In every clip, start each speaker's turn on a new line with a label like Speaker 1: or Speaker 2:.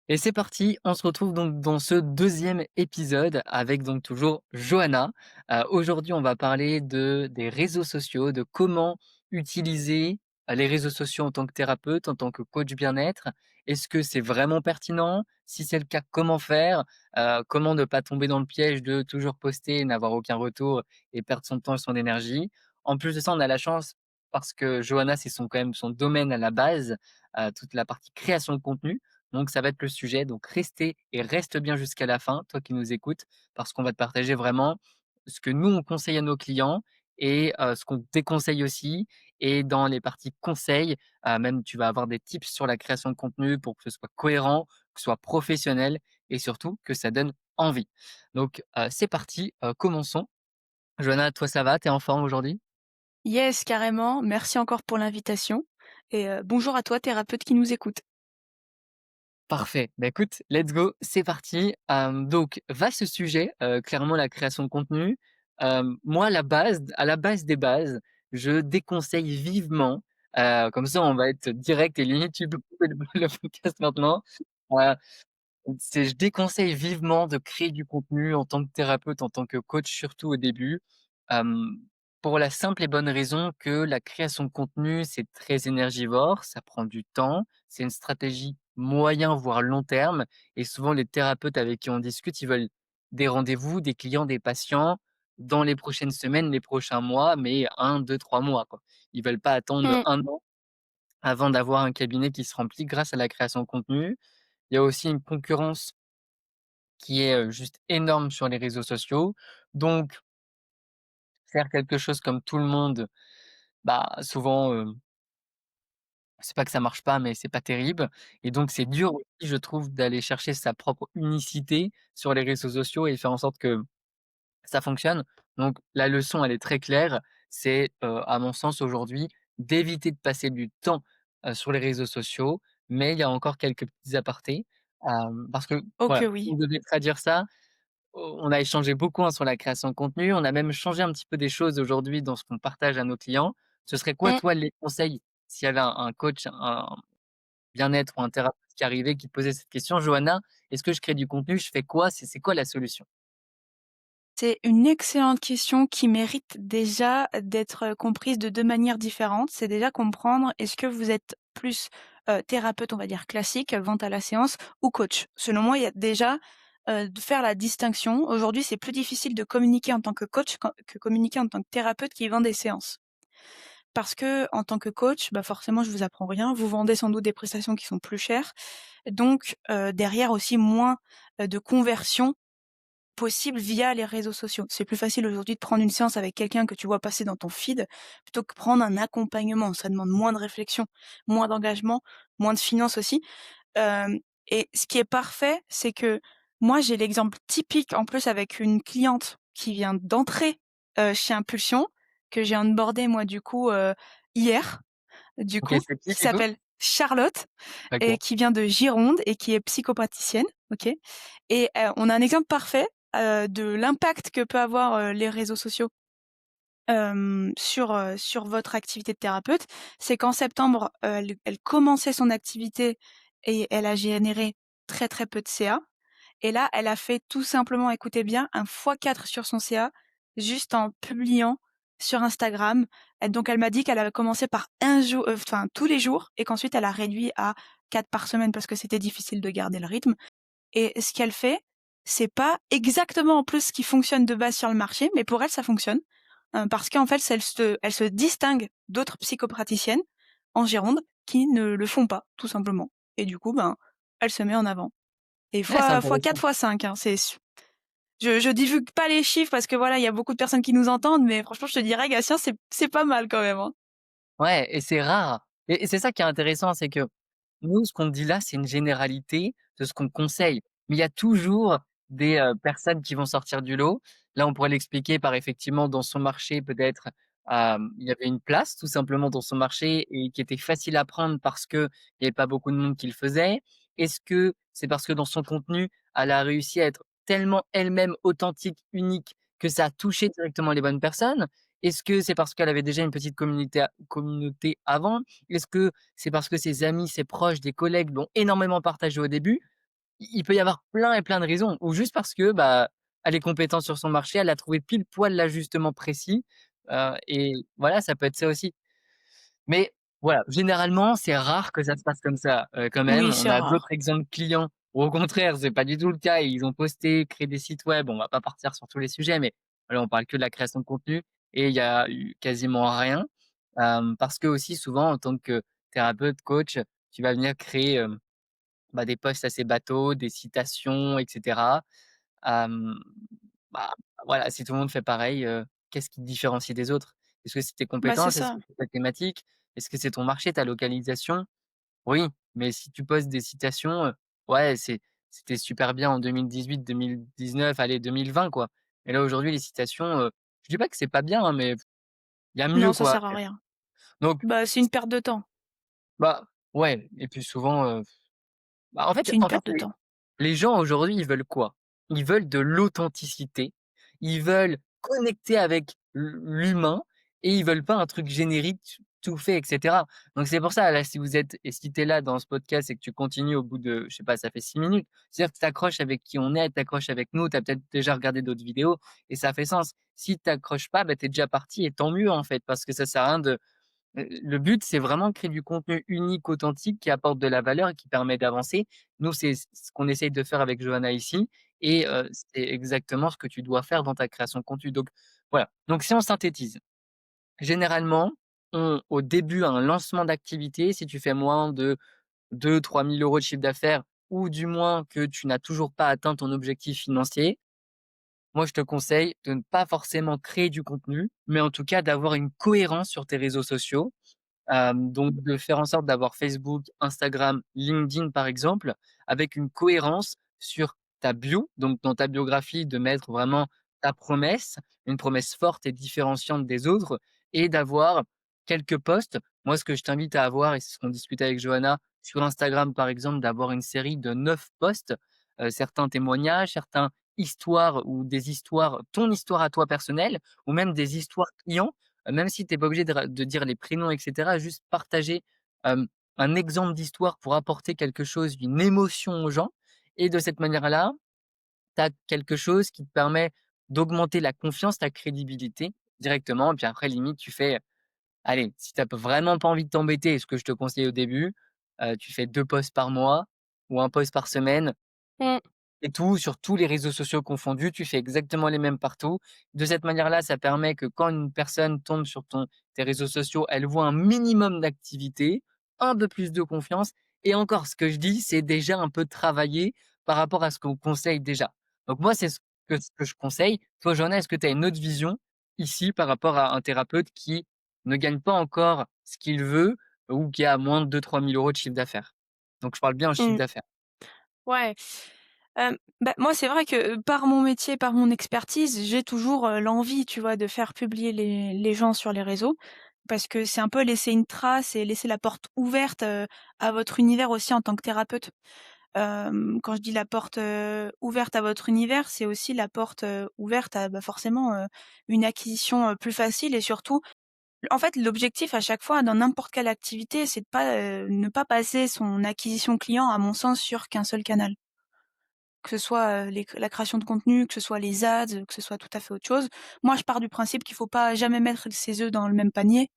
Speaker 1: Et c'est parti, on se retrouve donc dans ce deuxième épisode avec donc toujours Johanna. Aujourd'hui, on va parler des réseaux sociaux, de comment utiliser, les réseaux sociaux en tant que thérapeute, en tant que coach bien-être. Est-ce que c'est vraiment pertinent? Si c'est le cas, comment faire? Comment ne pas tomber dans le piège de toujours poster et n'avoir aucun retour et perdre son temps et son énergie? En plus de ça, on a la chance parce que Johanna, c'est quand même son domaine à la base, toute la partie création de contenu. Donc ça va être le sujet, donc reste bien jusqu'à la fin, toi qui nous écoutes, parce qu'on va te partager vraiment ce que nous on conseille à nos clients et ce qu'on déconseille aussi. Et dans les parties conseils, même tu vas avoir des tips sur la création de contenu pour que ce soit cohérent, que ce soit professionnel et surtout que ça donne envie. Donc c'est parti, commençons. Joanna, toi ça va? Tu es en forme aujourd'hui?
Speaker 2: Yes, carrément. Merci encore pour l'invitation et bonjour à toi, thérapeute qui nous écoute.
Speaker 1: Parfait. Bah, écoute, let's go, c'est parti. Donc vaste sujet, clairement la création de contenu. Moi, à la base des bases, je déconseille vivement, comme ça on va être direct et limite tu peux couper le podcast maintenant. Heu, je déconseille vivement de créer du contenu en tant que thérapeute, en tant que coach, surtout au début, hem, pour la simple et bonne raison que la création de contenu, c'est très énergivore, ça prend du temps, c'est une stratégie moyen voire long terme et souvent les thérapeutes avec qui on discute, ils veulent des rendez-vous, des clients, des patients dans les prochaines semaines, les prochains mois, mais 1, 2, 3 mois, quoi. Ils veulent pas attendre
Speaker 2: Mmh.
Speaker 1: 1 an avant d'avoir un cabinet qui se remplit grâce à la création de contenu. Il y a aussi une concurrence qui est, juste énorme sur les réseaux sociaux. Donc faire quelque chose comme tout le monde, bah, souvent, c'est pas que ça marche pas, mais c'est pas terrible et donc c'est dur aussi, je trouve, d'aller chercher sa propre unicité sur les réseaux sociaux et faire en sorte que ça fonctionne. Donc la leçon, elle est très claire, c'est, à mon sens aujourd'hui, d'éviter de passer du temps, sur les réseaux sociaux, mais il y a encore quelques petits apartés, parce que
Speaker 2: Oh que
Speaker 1: voilà, si
Speaker 2: oui.
Speaker 1: on devait traduire ça. On a échangé beaucoup, hein, sur la création de contenu. On a même changé un petit peu des choses aujourd'hui dans ce qu'on partage à nos clients. Ce serait quoi,
Speaker 2: Mmh.
Speaker 1: toi, les conseils s'il y avait un coach, un bien-être ou un thérapeute qui arrivait, qui te posait cette question: «Johanna, est-ce que je crée du contenu? Je fais quoi? C'est quoi la solution?»
Speaker 2: C'est une excellente question qui mérite déjà d'être, comprise de 2 manières différentes. C'est déjà comprendre, est-ce que vous êtes plus, thérapeute, on va dire classique, vente à la séance ou coach? Selon moi, il y a déjà, de faire la distinction. Aujourd'hui, c'est plus difficile de communiquer en tant que coach que communiquer en tant que thérapeute qui vend des séances. Parce que en tant que coach, bah, forcément, je vous apprends rien, vous vendez sans doute des prestations qui sont plus chères, donc derrière aussi moins, de conversion possible via les réseaux sociaux. C'est plus facile aujourd'hui de prendre une séance avec quelqu'un que tu vois passer dans ton feed, plutôt que prendre un accompagnement. Ça demande moins de réflexion, moins d'engagement, moins de finances aussi, hem et ce qui est parfait, c'est que moi, j'ai l'exemple typique en plus avec une cliente qui vient d'entrer, chez Impulsion, que j'ai onboardée moi du coup, hier, du
Speaker 1: OK,
Speaker 2: coup,
Speaker 1: c'est qui
Speaker 2: qui
Speaker 1: du coup?
Speaker 2: s'appelle Charlotte et
Speaker 1: OK.
Speaker 2: qui vient de Gironde et qui est psychopraticienne, OK? Et on a un exemple parfait, de l'impact que peut avoir, les réseaux sociaux, sur votre activité de thérapeute. C'est qu'en septembre, elle commençait son activité et elle a généré très, très peu de CA et là, elle a fait tout simplement, écoutez bien, un x4 sur son CA, juste en publiant sur Instagram. Donc elle m'a dit qu'elle avait commencé par un jour, enfin tous les jours et qu'ensuite elle a réduit à 4 par semaine parce que c'était difficile de garder le rythme et ce qu'elle fait, c'est pas exactement en plus ce qui fonctionne de base sur le marché, mais pour elle ça fonctionne, parce qu'en fait elle se distingue d'autres psychopraticiennes en Gironde qui ne le font pas, tout simplement et du coup, ben, elle se met en avant. Et
Speaker 1: Ouais, c'est
Speaker 2: fois
Speaker 1: intéressant.
Speaker 2: 4, fois 5, hein, c'est su je divulgue pas les chiffres parce que voilà, il y a beaucoup de personnes qui nous entendent, mais franchement, je te dirais, Gatien, c'est pas mal quand même, hein.
Speaker 1: Ouais et c'est rare et c'est ça qui est intéressant, c'est que nous, ce qu'on dit là, c'est une généralité de ce qu'on conseille. Mais il y a toujours des, personnes qui vont sortir du lot. Là, on pourrait l'expliquer par effectivement dans son marché peut-être, il y avait une place tout simplement dans son marché et qui était facile à prendre parce qu'il y avait pas beaucoup de monde qui le faisait. Est-ce que c'est parce que dans son contenu, elle a réussi à être tellement elle-même authentique, unique, que ça a touché directement les bonnes personnes? Est-ce que c'est parce qu'elle avait déjà une petite communauté avant? Est-ce que c'est parce que ses amis, ses proches, des collègues l'ont énormément partagé au début? il peut y avoir plein et plein de raisons ou juste parce que, bah, elle est compétente sur son marché, elle a trouvé pile poil l'ajustement précis, et voilà, ça peut être ça aussi. Mais voilà, généralement, c'est rare que ça se passe comme ça, quand même.
Speaker 2: Oui,
Speaker 1: On
Speaker 2: c'est
Speaker 1: a d'autres
Speaker 2: rare.
Speaker 1: exemples clients où au contraire, c'est pas du tout le cas. Ils ont posté, créé des sites web. On va pas partir sur tous les sujets, mais voilà, on parle que de la création de contenu et il y a eu quasiment rien. Parce que aussi souvent en tant que thérapeute, coach, tu vas venir créer, bah, des posts assez bateaux, des citations et cetera. Hem, bah, voilà, si tout le monde fait pareil, qu'est-ce qui te différencie des autres? Est-ce que c'est tes
Speaker 2: Bah, c'est
Speaker 1: compétences? Est-ce
Speaker 2: ça.
Speaker 1: que c'est ta thématique? Est-ce que c'est ton marché, ta localisation? Oui, mais si tu poses des citations, ouais, c'était super bien en 2018-2019, allez 2020 quoi. Et là aujourd'hui les citations, je dis pas que c'est pas bien, hein, mais il y a mieux
Speaker 2: Non, ça
Speaker 1: quoi.
Speaker 2: sert à rien.
Speaker 1: Donc
Speaker 2: Bah, c'est une perte de temps.
Speaker 1: bah, ouais et puis souvent, bah, en fait
Speaker 2: C'est une
Speaker 1: en fait
Speaker 2: perte de temps.
Speaker 1: les gens aujourd'hui, ils veulent quoi? Ils veulent de l'authenticité, ils veulent connecter avec l'humain et ils veulent pas un truc générique, tout fait et cetera. Donc c'est pour ça, là, si vous êtes et si tu es là dans ce podcast et que tu continues au bout de, je sais pas, ça fait 6 minutes, c'est-à-dire que tu accroches avec qui on est, tu accroches avec nous, tu as peut-être déjà regardé d'autres vidéos et ça fait sens. Si tu accroches pas, bah, tu es déjà parti et tant mieux, en fait, parce que ça sert à rien de le but, c'est vraiment de créer du contenu unique, authentique, qui apporte de la valeur et qui permet d'avancer. Nous, c'est ce qu'on essaye de faire avec Johanna ici et c'est exactement ce que tu dois faire dans ta création de contenu. Donc voilà, donc si on synthétise, généralement, on au début, un lancement d'activité, si tu fais moins de 2 000 à 3 000 € de chiffre d'affaires ou du moins que tu n'as toujours pas atteint ton objectif financier, moi, je te conseille de ne pas forcément créer du contenu, mais en tout cas d'avoir une cohérence sur tes réseaux sociaux. Donc de faire en sorte d'avoir Facebook, Instagram, LinkedIn par exemple, avec une cohérence sur ta bio, donc dans ta biographie de mettre vraiment ta promesse, une promesse forte et différenciante des autres et d'avoir quelques posts. Moi, ce que je t'invite à avoir et c'est ce qu'on discutait avec Johanna sur Instagram par exemple, d'avoir une série de 9 posts, certains témoignages, certains histoires ou des histoires ton histoire à toi personnelle ou même des histoires clients. Même si tu es pas obligé de dire les prénoms et cetera, juste partager, hem, un exemple d'histoire pour apporter quelque chose, une émotion aux gens et de cette manière-là, tu as quelque chose qui te permet d'augmenter la confiance, ta crédibilité directement et puis après limite tu fais allez, si tu as vraiment pas envie de t'embêter, ce que je te conseille au début, tu fais 2 posts par mois ou un post par semaine
Speaker 2: Mmh.
Speaker 1: et tout, sur tous les réseaux sociaux confondus, tu fais exactement les mêmes partout. De cette manière-là, ça permet que quand une personne tombe sur tes réseaux sociaux, elle voit un minimum d'activité, un peu plus de confiance et encore ce que je dis, c'est déjà un peu travaillé par rapport à ce qu'on conseille déjà. Donc moi, c'est ce que je conseille. Toi, Joanna, est-ce que tu as une autre vision ici par rapport à un thérapeute qui ne gagne pas encore ce qu'il veut ou qui a moins de 2 000 à 3 000 € de chiffre d'affaires? Donc je parle bien en chiffre
Speaker 2: Mmh.
Speaker 1: d'affaires.
Speaker 2: Ouais. Bah, moi, c'est vrai que, par mon métier, par mon expertise, j'ai toujours, l'envie, tu vois, de faire publier les gens sur les réseaux. Parce que c'est un peu laisser une trace et laisser la porte ouverte, à votre univers aussi en tant que thérapeute. Quand je dis la porte, ouverte à votre univers, c'est aussi la porte, ouverte à, bah, forcément, une acquisition, plus facile et surtout en fait, l'objectif à chaque fois dans n'importe quelle activité, c'est de pas, ne pas passer son acquisition client, à mon sens, sur qu'un seul canal. Que ce soit, la création de contenu, que ce soit les ads, que ce soit tout à fait autre chose. Moi, je pars du principe qu'il faut pas jamais mettre ses œufs dans le même panier.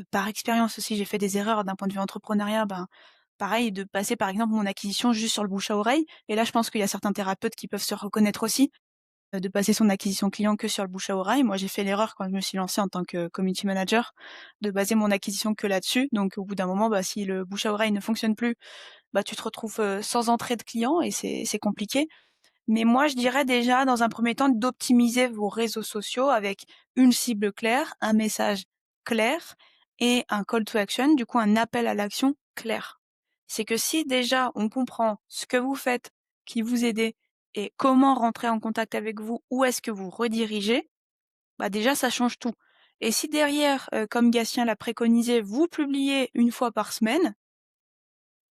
Speaker 2: Par expérience aussi, j'ai fait des erreurs d'un point de vue entrepreneuriat, ben, pareil, de passer, par exemple, mon acquisition juste sur le bouche à oreille et là, je pense qu'il y a certains thérapeutes qui peuvent se reconnaître aussi, de passer son acquisition client que sur le bouche à oreille. Moi, j'ai fait l'erreur quand je me suis lancée en tant que community manager, de baser mon acquisition que là-dessus. Donc au bout d'un moment, bah, si le bouche à oreille ne fonctionne plus, bah, tu te retrouves, sans entrée de clients et c'est compliqué. Mais moi, je dirais déjà, dans un premier temps, d'optimiser vos réseaux sociaux avec une cible claire, un message clair et un call to action, du coup un appel à l'action clair. C'est que si déjà on comprend ce que vous faites, qui vous aidez et comment rentrer en contact avec vous, où est-ce que vous redirigez, bah déjà ça change tout. Et si derrière, comme Gatien l'a préconisé, vous publiez une fois par semaine,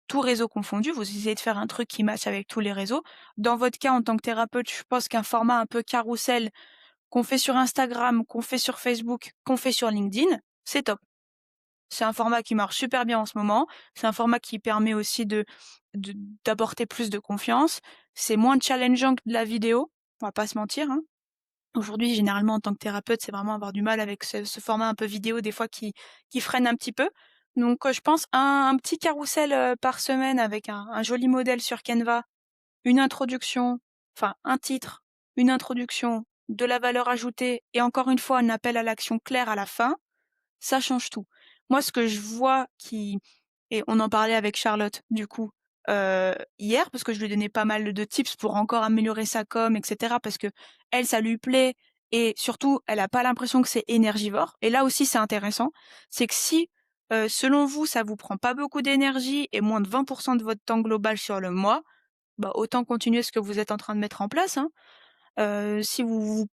Speaker 2: tous réseaux confondus, vous essayez de faire un truc qui matche avec tous les réseaux. Dans votre cas, en tant que thérapeute, je pense qu'un format un peu carrousel qu'on fait sur Instagram, qu'on fait sur Facebook, qu'on fait sur LinkedIn, c'est top. C'est un format qui marche super bien en ce moment. C'est un format qui permet aussi de d'apporter plus de confiance. C'est moins challengeant que de la vidéo, on va pas se mentir, hein. Aujourd'hui, généralement, en tant que thérapeute, c'est vraiment avoir du mal avec ce format un peu vidéo des fois qui freine un petit peu. Donc, je pense un petit carrousel, par semaine avec un joli modèle sur Canva, une introduction, enfin un titre, une introduction, de la valeur ajoutée et encore une fois un appel à l'action clair à la fin, ça change tout. Moi, ce que je vois qui et on en parlait avec Charlotte, du coup, hier, parce que je lui donnais pas mal de tips pour encore améliorer sa com et cetera, parce qu'elle, ça lui plaît et surtout, elle a pas l'impression que c'est énergivore et là aussi, c'est intéressant. C'est que si, selon vous, ça vous prend pas beaucoup d'énergie et moins de 20 de votre temps global sur le mois, bah, autant continuer ce que vous êtes en train de mettre en place, hein. Si vous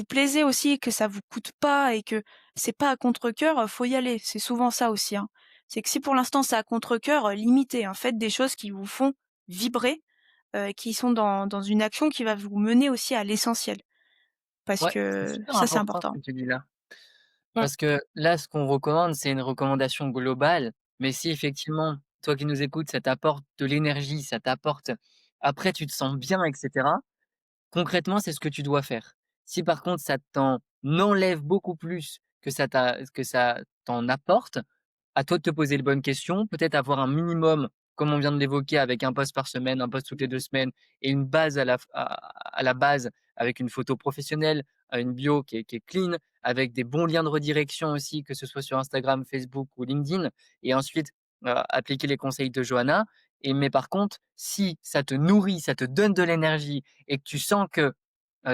Speaker 2: plaisez aussi, que ça vous coûte pas et que c'est pas à contre-cœur, faut y aller. C'est souvent ça aussi, hein. C'est que si pour l'instant c'est à contre-cœur, limitez, hein. Faites des choses qui vous font vibrer, qui sont dans une action qui va vous mener aussi à l'essentiel. Parce
Speaker 1: Ouais, c'est
Speaker 2: que
Speaker 1: super
Speaker 2: ça, c'est
Speaker 1: important
Speaker 2: important.
Speaker 1: ce que tu dis là.
Speaker 2: Mmh.
Speaker 1: Parce que là, ce qu'on recommande, c'est une recommandation globale, mais si effectivement, toi qui nous écoutes, ça t'apporte de l'énergie, ça t'apporte après tu te sens bien et cetera, concrètement, c'est ce que tu dois faire. Si par contre ça t'en enlève beaucoup plus que ça t'en apporte, à toi de te poser les bonnes questions, peut-être avoir un minimum, comme on vient de l'évoquer, avec un post par semaine, un post toutes les 2 semaines et une base à la base avec une photo professionnelle, une bio qui est clean, avec des bons liens de redirection aussi, que ce soit sur Instagram, Facebook ou LinkedIn et ensuite, appliquer les conseils de Johanna mais par contre, si ça te nourrit, ça te donne de l'énergie et que tu sens que,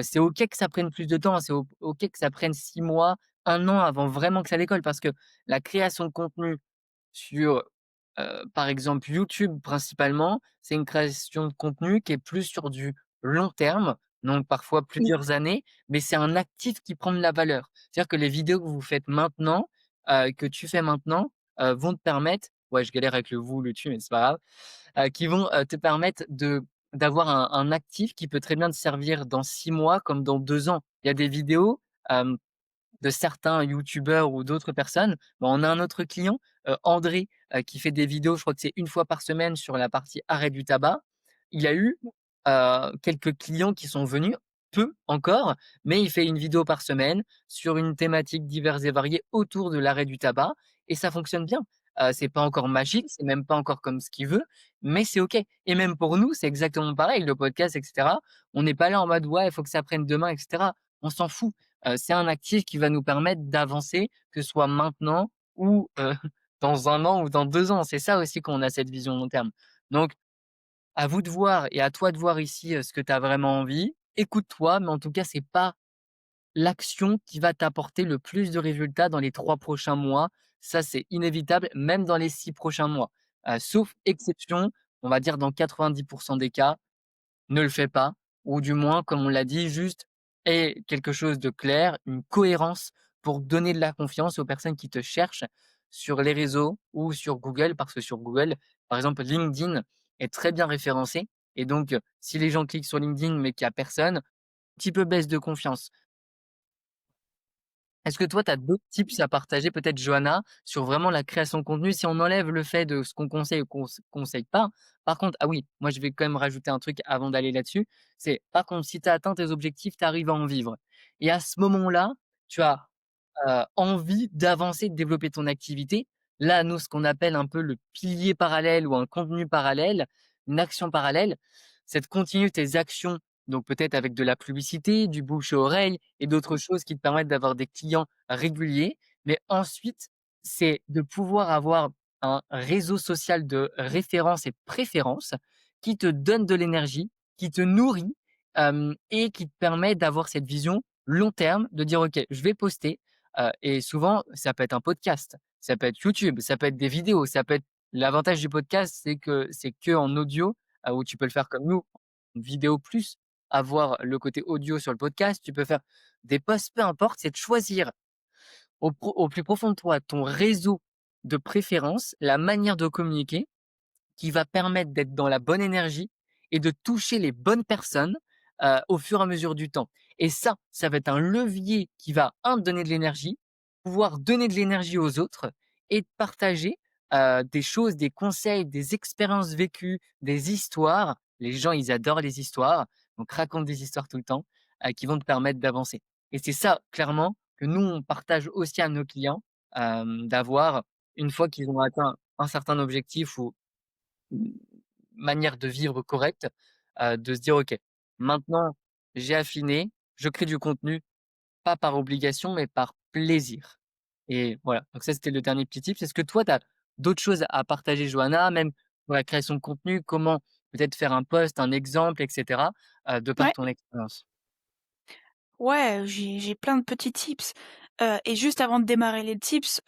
Speaker 1: c'est OK que ça prenne plus de temps, c'est OK que ça prenne 6 mois, 1 an avant vraiment que ça décolle parce que la création de contenu sur, par exemple, YouTube principalement, c'est une création de contenu qui est plus sur du long terme, donc parfois
Speaker 2: Oui.
Speaker 1: plusieurs années, mais c'est un actif qui prend de la valeur. C'est-à-dire que les vidéos que vous faites maintenant, que tu fais maintenant, vont te permettre ouais, je galère avec le vous, le tu, mais c'est pas grave, qui vont, te permettre d'avoir un actif qui peut très bien te servir dans 6 mois comme dans 2 ans. Il y a des vidéos, hem de certains youtubeurs ou d'autres personnes. Bah, on a un autre client, André, qui fait des vidéos, je crois que c'est une fois par semaine sur la partie arrêt du tabac. Il a eu, quelques clients qui sont venus, peu encore, mais il fait une vidéo par semaine sur une thématique diverse et variée autour de l'arrêt du tabac et ça fonctionne bien. C'est pas encore magique, c'est même pas encore comme ce qu'il veut, mais c'est OK et même pour nous, c'est exactement pareil, le podcast et cetera. On n'est pas là en mode: «Ouais, il faut que ça prenne demain» et cetera. On s'en fout. C'est un actif qui va nous permettre d'avancer, que ce soit maintenant ou, dans 1 an ou dans 2 ans. C'est ça aussi qu'on a cette vision long terme. Donc à vous de voir et à toi de voir ici, ce que tu as vraiment envie. Écoute-toi, mais en tout cas, c'est pas l'action qui va t'apporter le plus de résultats dans les 3 prochains mois. Ça, c'est inévitable, même dans les 6 prochains mois. Sauf exception, on va dire dans 90 des cas, ne le fais pas, ou du moins, comme on l'a dit, juste aie quelque chose de clair, une cohérence pour donner de la confiance aux personnes qui te cherchent sur les réseaux ou sur Google, parce que sur Google, par exemple, LinkedIn est très bien référencé et donc, si les gens cliquent sur LinkedIn mais qu'il y a personne, un petit peu baisse de confiance. Est-ce que toi, tu as d'autres tips à partager peut-être Johanna, sur vraiment la création de contenu? Si on enlève le fait de ce qu'on conseille ou qu'on conseille pas. Par contre ah oui, moi je vais quand même rajouter un truc avant d'aller là-dessus, c'est par contre si tu as atteint tes objectifs, tu arrives à en vivre et à ce moment-là, tu as envie d'avancer, de développer ton activité. Là, nous, ce qu'on appelle un peu le pilier parallèle ou un contenu parallèle, une action parallèle, c'est de continuer tes actions, donc peut-être avec de la publicité, du bouche à oreille et d'autres choses qui te permettent d'avoir des clients réguliers. Mais ensuite, c'est de pouvoir avoir un réseau social de référence et préférence qui te donne de l'énergie, qui te nourrit, et qui te permet d'avoir cette vision long terme, de dire: «OK, je vais poster». Et souvent, ça peut être un podcast, ça peut être YouTube, ça peut être des vidéos, ça peut être l'avantage du podcast, c'est que c'est qu'en audio, où tu peux le faire comme nous, vidéo plus avoir le côté audio sur le podcast. Tu peux faire des posts, peu importe, c'est de choisir au plus profond de toi ton réseau de préférence, la manière de communiquer qui va permettre d'être dans la bonne énergie et de toucher les bonnes personnes, au fur et à mesure du temps. Et ça va être un levier qui va, un te donner de l'énergie, pouvoir donner de l'énergie aux autres et de partager, des choses, des conseils, des expériences vécues, des histoires. Les gens, ils adorent les histoires, donc raconte des histoires tout le temps, qui vont te permettre d'avancer et c'est ça, clairement, que nous, on partage aussi à nos clients, d'avoir, une fois qu'ils ont atteint un certain objectif ou une manière de vivre correcte, de se dire: «OK, maintenant j'ai affiné, je crée du contenu, pas par obligation, mais par plaisir» et voilà, donc ça, c'était le dernier petit tip. Est-ce que toi, tu as d'autres choses à partager, Johanna, même pour la création de contenu? Comment peut-être faire un post, un exemple et cetera, de par
Speaker 2: Ouais.
Speaker 1: ton expérience?
Speaker 2: Ouais, j'ai plein de petits tips, et juste avant de démarrer les tips,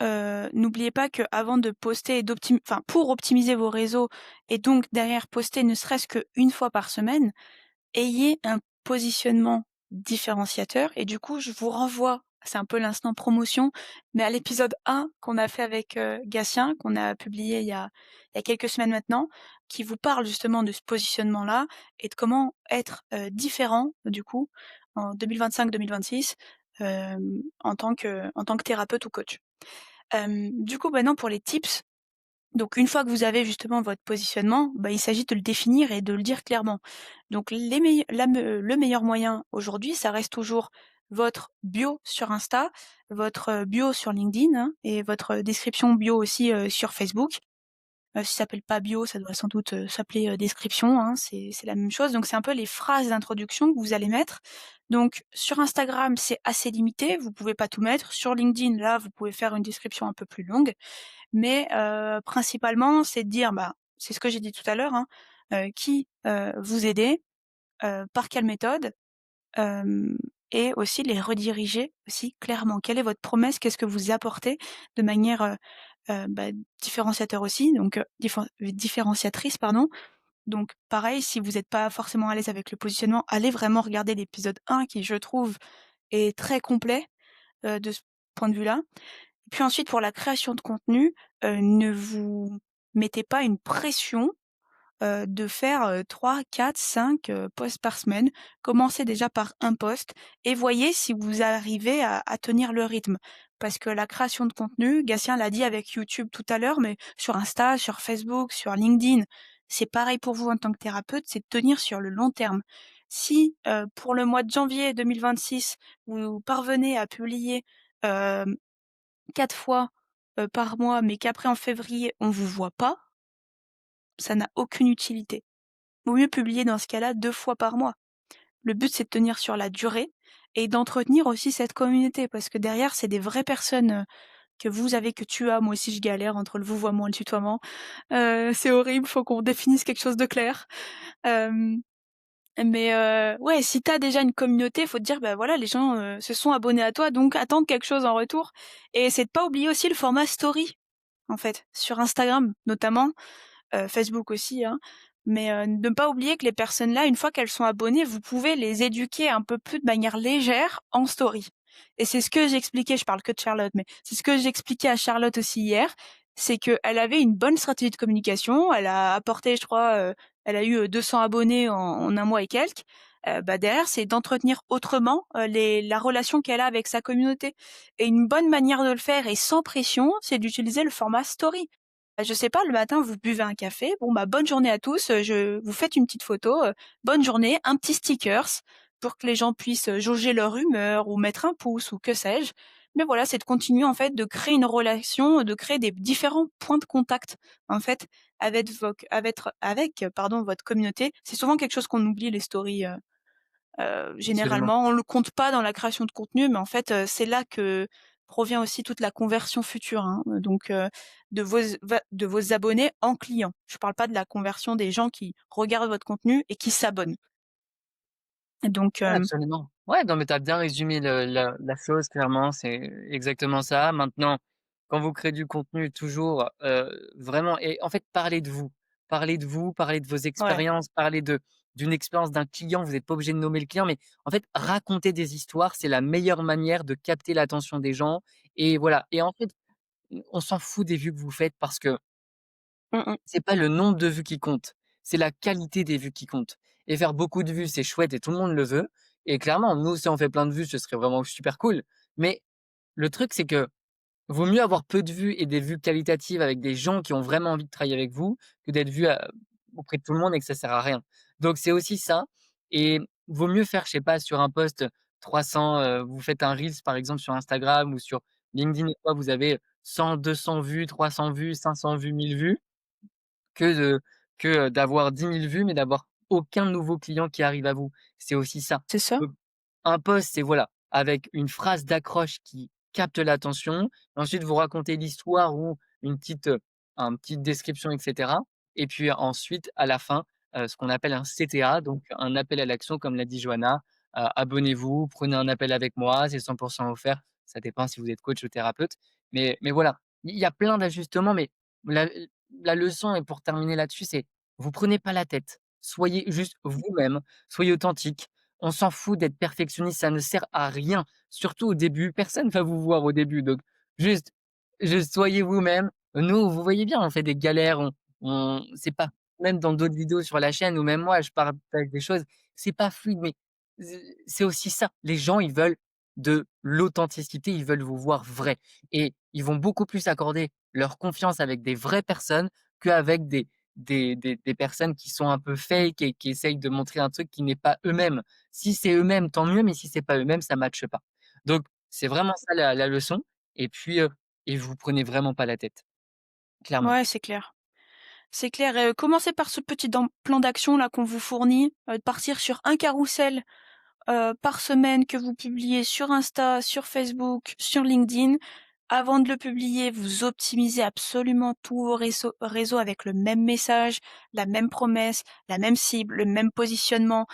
Speaker 2: n'oubliez pas qu'avant de poster et enfin, pour optimiser vos réseaux et donc derrière poster ne serait-ce qu'une fois par semaine, ayez un positionnement différenciateur et du coup, je vous renvoie, c'est un peu l'instant promotion, mais à l'épisode 1 qu'on a fait avec, Gatien, qu'on a publié il y a quelques semaines maintenant, qui vous parle justement de ce positionnement-là et de comment être, différent, du coup, en 2025-2026, en tant que thérapeute ou coach. Du coup, maintenant pour les tips, donc une fois que vous avez justement votre positionnement, bah, il s'agit de le définir et de le dire clairement. Donc le meilleur moyen aujourd'hui, ça reste toujours votre bio sur Insta, votre, bio sur LinkedIn, hein, et votre description bio aussi, sur Facebook. Si ça s'appelle pas bio, ça doit sans doute, s'appeler, description, hein, c'est la même chose. Donc c'est un peu les phrases d'introduction que vous allez mettre. Donc sur Instagram, c'est assez limité, vous pouvez pas tout mettre. Sur LinkedIn, là, vous pouvez faire une description un peu plus longue. Mais principalement, c'est de dire, bah, c'est ce que j'ai dit tout à l'heure, hein, qui, vous aider, par quelle méthode, hem et aussi les rediriger aussi clairement. Quelle est votre promesse? Qu'est-ce que vous apportez de manière, bah, différenciateur aussi, donc différenciatrice, pardon. Donc pareil, si vous n'êtes pas forcément à l'aise avec le positionnement, allez vraiment regarder l'épisode 1 qui, je trouve, est très complet, de ce point de vue-là. Puis ensuite pour la création de contenu, ne vous mettez pas une pression, de faire, 3-4-5 posts par semaine. Commencez déjà par un post et voyez si vous arrivez à tenir le rythme. Parce que la création de contenu, Gatien l'a dit avec YouTube tout à l'heure, mais sur Insta, sur Facebook, sur LinkedIn, c'est pareil pour vous en tant que thérapeute, c'est de tenir sur le long terme. Si, pour le mois de janvier 2026, vous parvenez à publier, hem 4 fois, par mois, mais qu'après en février on vous voit pas, ça n'a aucune utilité. Vaut mieux publier dans ce cas-là 2 fois par mois. Le but, c'est de tenir sur la durée et d'entretenir aussi cette communauté parce que derrière, c'est des vraies personnes, que vous avez, que tu as. Moi aussi, je galère entre le vouvoiement et le tutoiement. C'est horrible, faut qu'on définisse quelque chose de clair. Hem Mais ouais, si tu as déjà une communauté, faut te dire: «Bah, voilà, les gens, se sont abonnés à toi, donc attendent quelque chose en retour» et c'est de pas oublier aussi le format story, en fait, sur Instagram notamment, Facebook aussi, hein. Mais ne pas oublier que les personnes-là, une fois qu'elles sont abonnées, vous pouvez les éduquer un peu plus de manière légère en story et c'est ce que j'expliquais, je parle que de Charlotte, mais c'est ce que j'expliquais à Charlotte aussi hier, c'est qu'elle avait une bonne stratégie de communication, elle a apporté, je crois, elle a eu, 200 abonnés en 1 mois et quelques. Bah, derrière, c'est d'entretenir autrement, la relation qu'elle a avec sa communauté et une bonne manière de le faire et sans pression, c'est d'utiliser le format story. Je sais pas, le matin, vous buvez un café, bon, bah, bonne journée à tous, je vous faites une petite photo, bonne journée, un petit stickers pour que les gens puissent, jauger leur humeur ou mettre un pouce ou que sais-je. Mais voilà, c'est de continuer, en fait, de créer une relation, de créer des différents points de contact, en fait, avec votre communauté. C'est souvent quelque chose qu'on oublie les stories,
Speaker 1: Absolument.
Speaker 2: généralement, on le compte pas dans la création de contenu, mais en fait, c'est là que provient aussi toute la conversion future, hein, donc de vos abonnés en clients. Je parle pas de la conversion des gens qui regardent votre contenu et qui s'abonnent. Donc
Speaker 1: Ouais, absolument. Ouais, non, mais tu as bien résumé le la chose clairement, c'est exactement ça. Maintenant, quand vous créez du contenu, toujours, vraiment et en fait, parlez de vous. Parlez de vous, parlez de vos
Speaker 2: ouais.
Speaker 1: expériences, parlez d'une expérience d'un client. Vous n'êtes pas obligé de nommer le client, mais en fait, raconter des histoires, c'est la meilleure manière de capter l'attention des gens et voilà et en fait, on s'en fout des vues que vous faites parce que
Speaker 2: Mmh mh.
Speaker 1: c'est pas le nombre de vues qui compte, c'est la qualité des vues qui compte et faire beaucoup de vues, c'est chouette et tout le monde le veut et clairement, nous, si on fait plein de vues, ce serait vraiment super cool mais le truc, c'est que vaut mieux avoir peu de vues et des vues qualitatives avec des gens qui ont vraiment envie de travailler avec vous, que d'être vu, auprès de tout le monde et que ça sert à rien. Donc c'est aussi ça et vaut mieux faire, je sais pas, sur un post, 300, vous faites un reels par exemple sur Instagram ou sur LinkedIn ou quoi, vous avez 100-200 vues, 300 vues, 500 vues, 1000 vues, que de d'avoir 10 000 vues, mais d'avoir aucun nouveau client qui arrive à vous. C'est aussi ça.
Speaker 2: C'est ça?
Speaker 1: Donc un post, c'est voilà, avec une phrase d'accroche qui capte l'attention. Ensuite, vous racontez l'histoire ou une petite description et cetera et puis ensuite, à la fin, ce qu'on appelle un CTA, donc un appel à l'action comme l'a dit Johanna. «Abonnez-vous, prenez un appel avec moi, c'est 100 offert». Ça dépend si vous êtes coach ou thérapeute, mais voilà, il y a plein d'ajustements, mais la la leçon et pour terminer là-dessus, c'est vous prenez pas la tête. Soyez juste vous-même, soyez authentique. On s'en fout d'être perfectionniste, ça ne sert à rien, surtout au début. Personne va vous voir au début, donc juste juste soyez vous-même. Nous, vous voyez bien, on fait des galères, on c'est pas même dans d'autres vidéos sur la chaîne ou même moi, je partage des choses, c'est pas fluide, mais c'est aussi ça. Les gens, ils veulent de l'authenticité, ils veulent vous voir vrai et ils vont beaucoup plus accorder leur confiance avec des vraies personnes qu'avec des personnes qui sont un peu fake et qui essayent de montrer un truc qui n'est pas eux-mêmes. Si c'est eux-mêmes, tant mieux, mais si c'est pas eux-mêmes, ça matche pas. Donc c'est vraiment ça la leçon et puis, et vous prenez vraiment pas la tête, clairement.
Speaker 2: Ouais, c'est clair. C'est clair, commencez par ce petit plan d'action là qu'on vous fournit, de partir sur un carrousel, par semaine que vous publiez sur Insta, sur Facebook, sur LinkedIn. Avant de le publier, vous optimisez absolument tous vos réseaux avec le même message, la même promesse, la même cible, le même positionnement.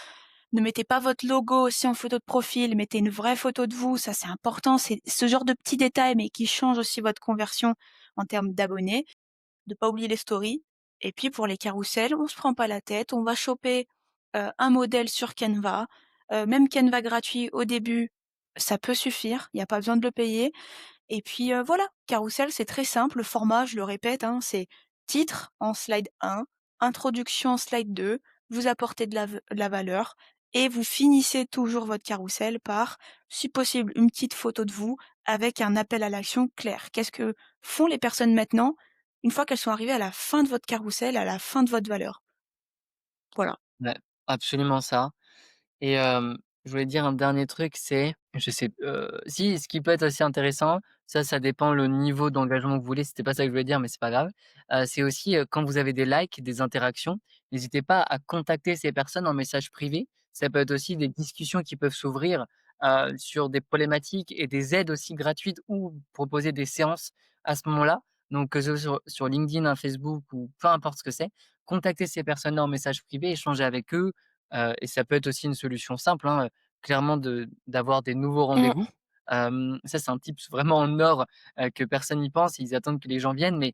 Speaker 2: Ne mettez pas votre logo aussi en photo de profil, mettez une vraie photo de vous, ça c'est important. C'est ce genre de petits détails, mais qui changent aussi votre conversion en termes d'abonnés. De pas oublier les stories et puis pour les carrousels, on se prend pas la tête, on va choper, un modèle sur Canva, même Canva gratuit au début, ça peut suffire, il y a pas besoin de le payer et puis, voilà, carrousel, c'est très simple. Le format, je le répète, hein, c'est titre en slide 1, introduction en slide 2, vous apportez de la valeur et vous finissez toujours votre carrousel par, si possible, une petite photo de vous avec un appel à l'action clair. Qu'est-ce que font les personnes maintenant, une fois qu'elles sont arrivées à la fin de votre carrousel, à la fin de votre valeur? Voilà.
Speaker 1: Ouais, absolument ça. Et je voulais dire un dernier truc, c'est je sais si, ce qui peut être aussi intéressant, ça dépend le niveau d'engagement que vous voulez, c'était pas ça que je voulais dire, mais c'est pas grave. C'est aussi, quand vous avez des likes, des interactions, n'hésitez pas à contacter ces personnes en message privé. Ça peut être aussi des discussions qui peuvent s'ouvrir, sur des problématiques et des aides aussi gratuites ou proposer des séances à ce moment-là. Donc que ce soit sur LinkedIn, un Facebook ou peu importe ce que c'est, contactez ces personnes-là en message privé, échanger avec eux. Et ça peut être aussi une solution simple, hein, clairement d'avoir des nouveaux rendez-vous.
Speaker 2: Mmh.
Speaker 1: Ça, c'est un tips vraiment en or, que personne n'y pense. Ils attendent que les gens viennent, mais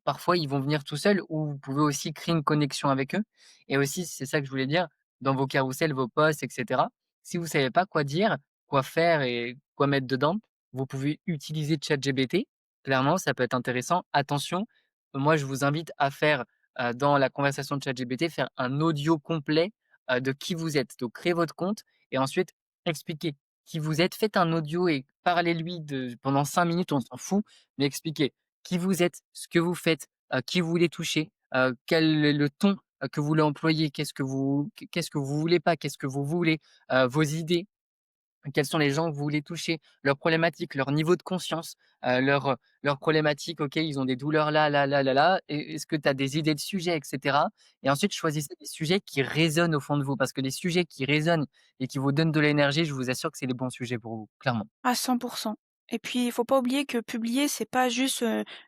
Speaker 1: parfois, ils vont venir tout seuls ou vous pouvez aussi créer une connexion avec eux et aussi, c'est ça que je voulais dire, dans vos carousels, vos posts et cetera, si vous savez pas quoi dire, quoi faire et quoi mettre dedans, vous pouvez utiliser ChatGPT. Clairement, ça peut être intéressant. Attention, moi, je vous invite à faire, dans la conversation de ChatGPT, faire un audio complet, de qui vous êtes. Donc créez votre compte et ensuite expliquez qui vous êtes. Faites un audio et parlez-lui de pendant 5 minutes, on s'en fout, mais expliquez qui vous êtes, ce que vous faites, qui vous voulez toucher, quel est le ton, que vous voulez employer, qu'est-ce que vous voulez pas, qu'est-ce que vous voulez, vos idées, quels sont les gens que vous voulez toucher, leurs problématiques, leur niveau de conscience, leurs problématiques. OK, ils ont des douleurs là, là, là, là, là. Est-ce que tu as des idées de sujets et cetera? Et ensuite choisissez des sujets qui résonnent au fond de vous parce que les sujets qui résonnent et qui vous donnent de l'énergie, je vous assure que c'est les bons sujets pour vous, clairement.
Speaker 2: À 100. Et puis, il faut pas oublier que publier, c'est pas juste,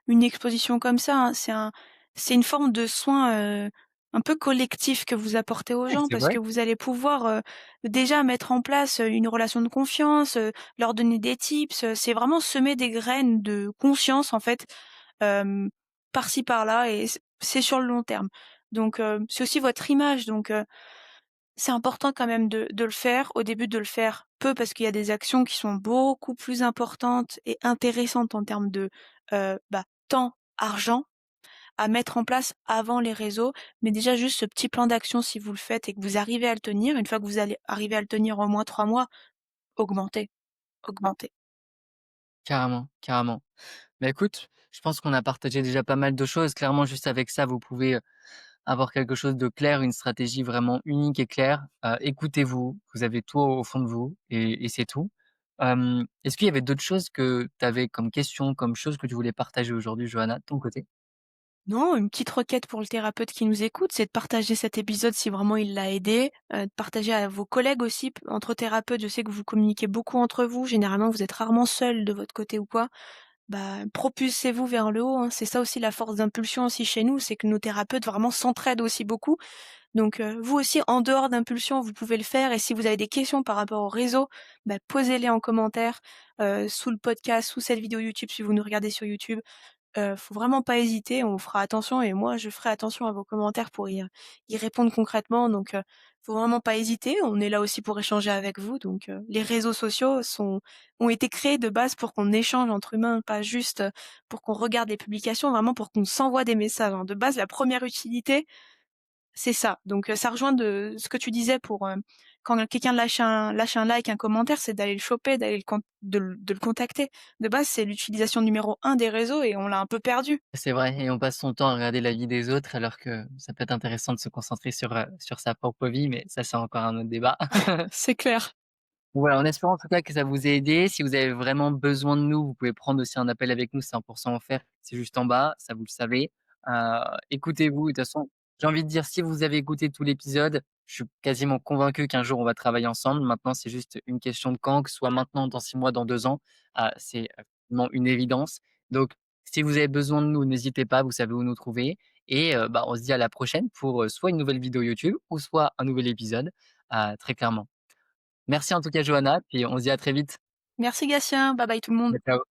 Speaker 2: une exposition comme ça, hein. C'est une forme de soin, un peu collectif que vous apportez aux
Speaker 1: Oui,
Speaker 2: gens
Speaker 1: c'est
Speaker 2: parce
Speaker 1: vrai.
Speaker 2: que vous allez pouvoir, déjà mettre en place, une relation de confiance, leur donner des tips, c'est vraiment semer des graines de conscience, en fait, hem, par-ci par-là et c'est sur le long terme. Donc, c'est aussi votre image donc, c'est important quand même de le faire. Au début, de le faire peu parce qu'il y a des actions qui sont beaucoup plus importantes et intéressantes en termes de, temps, argent à mettre en place avant les réseaux. Mais déjà juste ce petit plan d'action, si vous le faites et que vous arrivez à le tenir, une fois que vous allez arriver à le tenir au moins 3 mois, augmentez, augmentez.
Speaker 1: Carrément, carrément. Bah, écoute, je pense qu'on a partagé déjà pas mal de choses. Clairement, juste avec ça, vous pouvez, avoir quelque chose de clair, une stratégie vraiment unique et claire. Écoutez-vous, vous avez tout au fond de vous et c'est tout. Est-ce qu'il y avait d'autres choses que tu avais comme questions, comme choses que tu voulais partager aujourd'hui, Johanna, de ton côté?
Speaker 2: Non, une petite requête pour le thérapeute qui nous écoute, c'est de partager cet épisode si vraiment il l'a aidé, de partager à vos collègues aussi, entre thérapeutes. Je sais que vous communiquez beaucoup entre vous, généralement vous êtes rarement seuls de votre côté ou quoi. Bah, propulsez-vous vers le haut, hein. C'est ça aussi la force d'impulsion aussi chez nous, c'est que nos thérapeutes vraiment s'entraident aussi beaucoup. Donc vous aussi, en dehors d'impulsion, vous pouvez le faire, et si vous avez des questions par rapport au réseau, bah, posez-les en commentaire, sous le podcast, sous cette vidéo YouTube si vous nous regardez sur YouTube. Faut vraiment pas hésiter, on fera attention, et moi je ferai attention à vos commentaires pour y répondre concrètement. Donc faut vraiment pas hésiter, on est là aussi pour échanger avec vous. Donc les réseaux sociaux ont été créés de base pour qu'on échange entre humains, pas juste, pour qu'on regarde des publications, vraiment pour qu'on s'envoie des messages, hein. De base, la première utilité, c'est ça. Donc ça rejoint de ce que tu disais pour, quand quelqu'un lâche un like, un commentaire, c'est d'aller le choper, d'aller de le contacter. De base, c'est l'utilisation numéro un des réseaux et on l'a un peu perdu.
Speaker 1: C'est vrai et on passe son temps à regarder la vie des autres alors que ça peut être intéressant de se concentrer sur sa propre vie, mais ça, c'est encore un autre débat.
Speaker 2: C'est clair.
Speaker 1: Voilà, en espérant en tout cas que ça vous ait aidé. Si vous avez vraiment besoin de nous, vous pouvez prendre aussi un appel avec nous, c'est 100 offert, c'est juste en bas, ça vous le savez. Écoutez-vous, de toute façon, j'ai envie de dire, si vous avez écouté tout l'épisode, je suis quasiment convaincu qu'un jour on va travailler ensemble. Maintenant, c'est juste une question de quand, que ce soit maintenant, dans 6 mois, dans 2 ans, c'est absolument une évidence. Donc, si vous avez besoin de nous, n'hésitez pas, vous savez où nous trouver et bah, on se dit à la prochaine pour, soit une nouvelle vidéo YouTube ou soit un nouvel épisode, très clairement. Merci en tout cas Johanna, puis on se dit à très vite.
Speaker 2: Merci Gatien, bye bye tout le monde.
Speaker 1: Ciao.